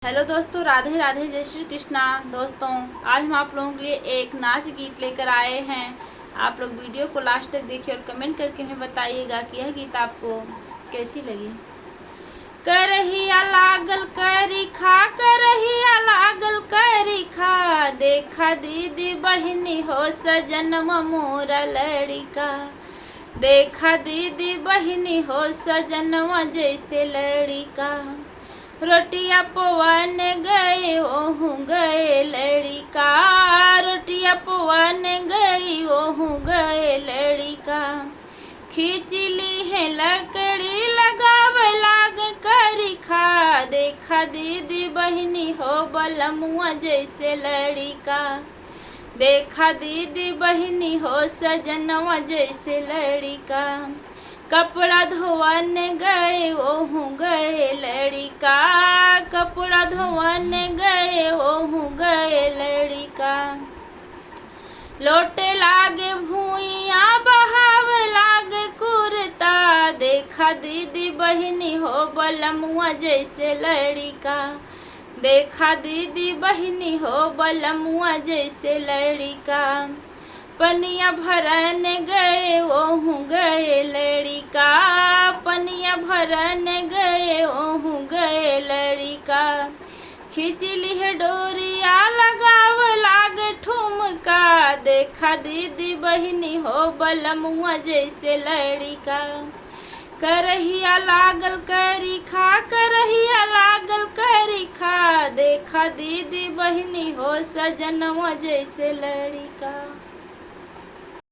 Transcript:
Hello दोस्तों, राधे राधे, जय श्री कृष्णा। दोस्तों, आज हम आप लोगों के लिए एक नाच गीत लेकर आए हैं। आप लोग वीडियो को लास्ट तक देखिए और कमेंट करके हमें बताइएगा कि यह गीत आपको कैसी लगी। करहिया लागल करी खा, करहिया लागल करी खा, देखा दीदी बहिनी हो सजनवा मोरा लड़िका। देखा दीदी बहिनी हो सजनवा जैसे लड़िका। रोटिया पवन गए ओहू गए लड़िका, रोटिया पवन गई ओहू गए लड़िका। खींचली है लकड़ी लगाव लाग करी खा, देखा दीदी बहिनी हो बलमुआ जैसे लड़िका। देखा दीदी बहिनी हो सजनवा जैसे लड़िका। कपड़ा धोवन गए ओहू गए लड़िका, कपड़ा धोवन गए ओहू गए लड़िका। लोटे लागे भूइया बहाव लागे कुर्ता, देखा दीदी बहिनी हो बलमुआ जैसे लड़िका। देखा दीदी बहिनी हो बलमुआ जैसे लड़िका। पनिया भरन गए ओहू गए लड़िका, पनिया भरन गए ओहू गए लड़िका। खिंचली है डोरिया लगाव लाग ठुमका, देखा दीदी बहिनी हो बलमुआ जैसे लड़िका। करहिया लागल करी खा, करहिया लागल करी खा, देखा दीदी बहिनी हो सजनवा जैसे लड़िका।